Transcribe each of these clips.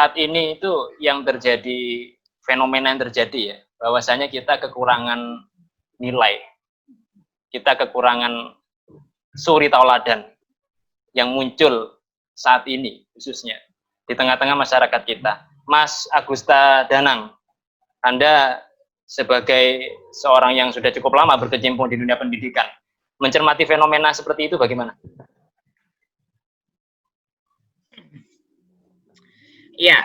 saat ini itu yang terjadi, fenomena yang terjadi ya, bahwasanya kita kekurangan nilai, kita kekurangan suri tauladan yang muncul saat ini khususnya di tengah-tengah masyarakat kita. Mas Agusta Danang, Anda sebagai seorang yang sudah cukup lama berkecimpung di dunia pendidikan, mencermati fenomena seperti itu bagaimana? Iya,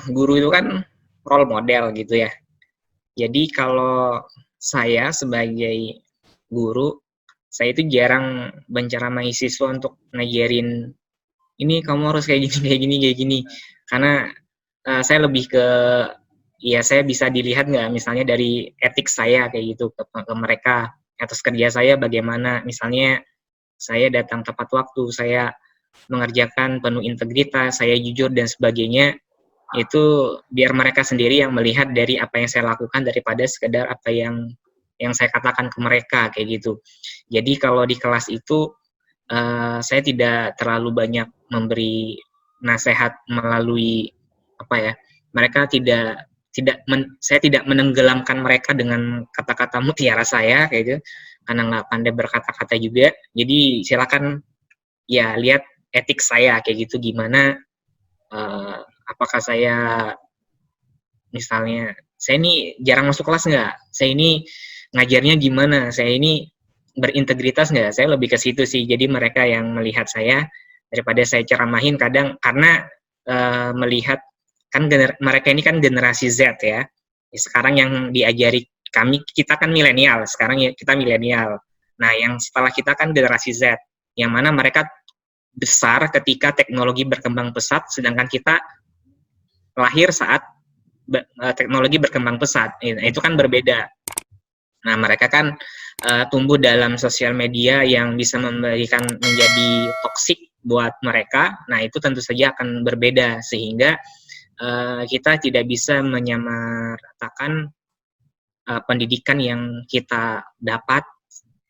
guru itu kan role model gitu ya. Jadi kalau saya sebagai guru, saya itu jarang menceramai siswa untuk ngajarin ini kamu harus kayak gini, kayak gini, kayak gini. Karena saya lebih ke, ya saya bisa dilihat nggak misalnya dari etik saya kayak gitu ke mereka, atas kerja saya bagaimana. Misalnya saya datang tepat waktu, saya mengerjakan penuh integritas, saya jujur dan sebagainya, itu biar mereka sendiri yang melihat dari apa yang saya lakukan daripada sekedar apa yang saya katakan ke mereka kayak gitu. Jadi kalau di kelas itu saya tidak terlalu banyak memberi nasihat melalui apa ya, mereka saya tidak menenggelamkan mereka dengan kata-kata mutiara saya kayak gitu, karena nggak pandai berkata-kata juga. Jadi silakan ya lihat etik saya kayak gitu gimana, apakah saya misalnya saya ini jarang masuk kelas nggak, saya ini ngajarnya gimana, saya ini berintegritas nggak, saya lebih ke situ sih. Jadi mereka yang melihat saya daripada saya ceramahin kadang, karena melihat kan mereka ini kan generasi Z ya. Sekarang yang diajari kita kan milenial, sekarang ya kita milenial. Nah yang setelah kita kan generasi Z, yang mana mereka besar ketika teknologi berkembang pesat, sedangkan kita lahir saat teknologi berkembang pesat. Itu kan berbeda. Nah, mereka kan tumbuh dalam sosial media yang bisa memberikan menjadi toksik buat mereka. Nah, itu tentu saja akan berbeda sehingga kita tidak bisa menyamaratakan pendidikan yang kita dapat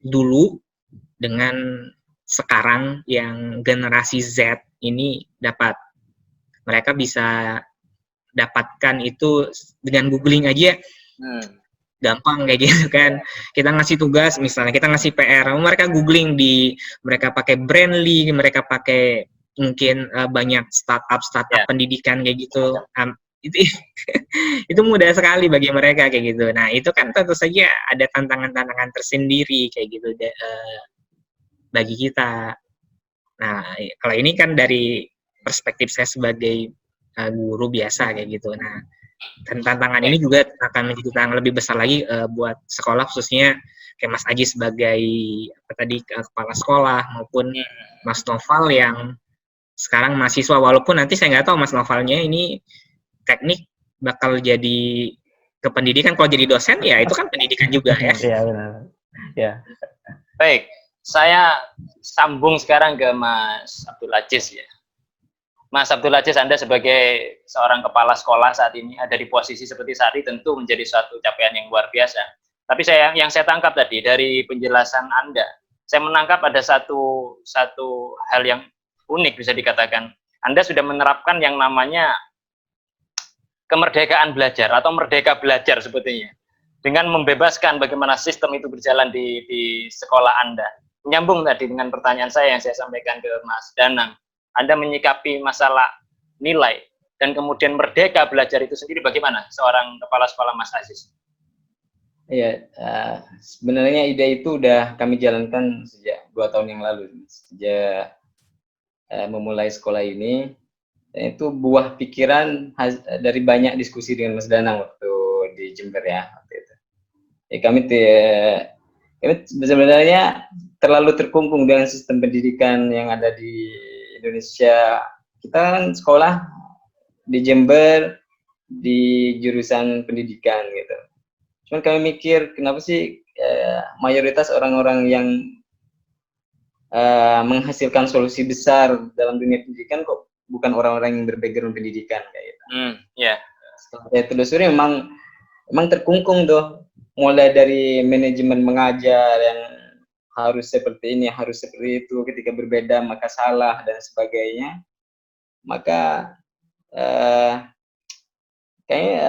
dulu dengan sekarang yang generasi Z ini dapat. Mereka bisa dapatkan itu dengan googling aja gampang kayak gitu kan. Kita ngasih tugas misalnya, kita ngasih PR, mereka googling mereka pakai Brandly, mereka pakai mungkin banyak startup pendidikan kayak gitu. Itu mudah sekali bagi mereka kayak gitu. Nah itu kan tentu saja ada tantangan-tantangan tersendiri kayak gitu bagi kita. Nah kalau ini kan dari perspektif saya sebagai guru biasa kayak gitu. Nah, dan tantangan ini juga akan menjadi tantangan lebih besar lagi buat sekolah, khususnya kayak Mas Aji sebagai kepala sekolah, maupun Mas Noval yang sekarang mahasiswa. Walaupun nanti saya nggak tahu Mas Novalnya ini teknik bakal jadi ke pendidikan, kalau jadi dosen ya itu kan pendidikan juga ya. Iya benar. Ya. Baik, saya sambung sekarang ke Mas Abdul Aziz ya. Mas Abdul Aziz, Anda sebagai seorang kepala sekolah saat ini ada di posisi seperti saat ini tentu menjadi suatu capaian yang luar biasa. Tapi yang saya tangkap tadi dari penjelasan Anda, saya menangkap ada satu hal yang unik bisa dikatakan. Anda sudah menerapkan yang namanya kemerdekaan belajar atau merdeka belajar sebetulnya. Dengan membebaskan bagaimana sistem itu berjalan di sekolah Anda. Menyambung tadi dengan pertanyaan saya yang saya sampaikan ke Mas Danang. Anda menyikapi masalah nilai dan kemudian merdeka belajar itu sendiri bagaimana seorang kepala sekolah Mas Aziz? Iya, sebenarnya ide itu udah kami jalankan sejak 2 tahun yang lalu, sejak memulai sekolah ini. Dan itu buah pikiran dari banyak diskusi dengan Mas Danang waktu di Jember ya waktu itu. Ya, kami sebenarnya terlalu terkungkung dengan sistem pendidikan yang ada di Indonesia. Kita kan sekolah di Jember di jurusan pendidikan gitu. Cuman kami mikir kenapa sih mayoritas orang-orang yang menghasilkan solusi besar dalam dunia pendidikan kok bukan orang-orang yang berbackground pendidikan kayak gitu. Setelah saya telusuri memang terkungkung tuh, mulai dari manajemen mengajar yang harus seperti ini, harus seperti itu, ketika berbeda maka salah dan sebagainya. Maka kayaknya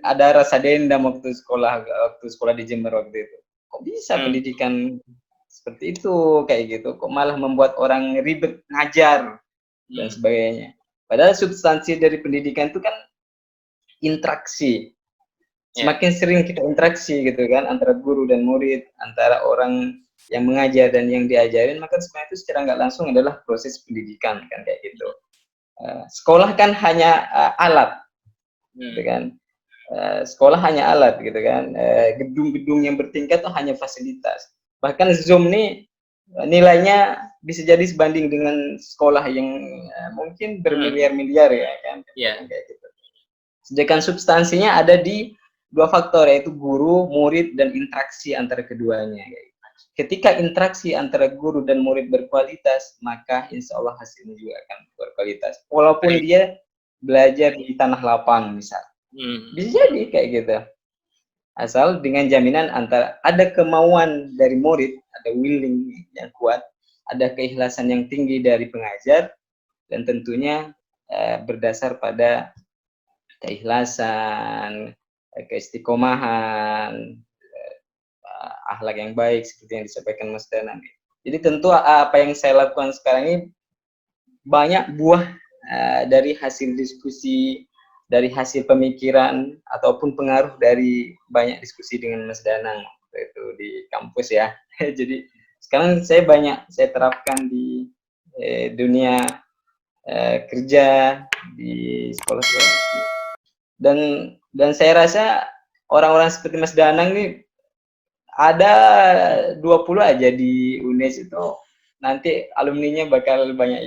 ada rasa dendam waktu sekolah di Jember waktu itu. Kok bisa pendidikan seperti itu, kayak gitu, kok malah membuat orang ribet ngajar dan sebagainya. Padahal substansi dari pendidikan itu kan interaksi. Semakin sering kita interaksi gitu kan, antara guru dan murid, antara orang yang mengajar dan yang diajarin, maka sebenarnya itu secara nggak langsung adalah proses pendidikan kan, kayak gitu. Sekolah kan hanya alat, gitu kan. Sekolah hanya alat, gitu kan. Gedung-gedung yang bertingkat itu hanya fasilitas. Bahkan Zoom nih nilainya bisa jadi sebanding dengan sekolah yang mungkin bermiliar-miliar ya kan, kayak gitu. Sedangkan substansinya ada di dua faktor, yaitu guru, murid, dan interaksi antara keduanya. Ketika interaksi antara guru dan murid berkualitas, maka insya Allah hasilnya juga akan berkualitas. Walaupun dia belajar di tanah lapang, misal. Bisa jadi kayak gitu. Asal dengan jaminan antara ada kemauan dari murid, ada willing yang kuat, ada keikhlasan yang tinggi dari pengajar, dan tentunya berdasar pada keikhlasan, keistiqomahan, akhlak yang baik seperti yang disampaikan Mas Danang. Jadi tentu apa yang saya lakukan sekarang ini banyak buah dari hasil diskusi, dari hasil pemikiran, ataupun pengaruh dari banyak diskusi dengan Mas Danang itu di kampus ya. Jadi sekarang saya terapkan di dunia kerja, di sekolah-sekolah. Dan saya rasa orang-orang seperti Mas Danang nih ada 20 aja di UNES itu, nanti alumninya bakal banyak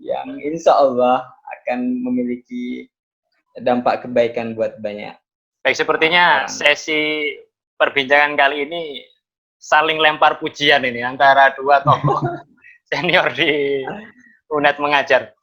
yang insya Allah akan memiliki dampak kebaikan buat banyak. Baik, sepertinya sesi perbincangan kali ini saling lempar pujian ini antara dua tokoh senior di UNED mengajar.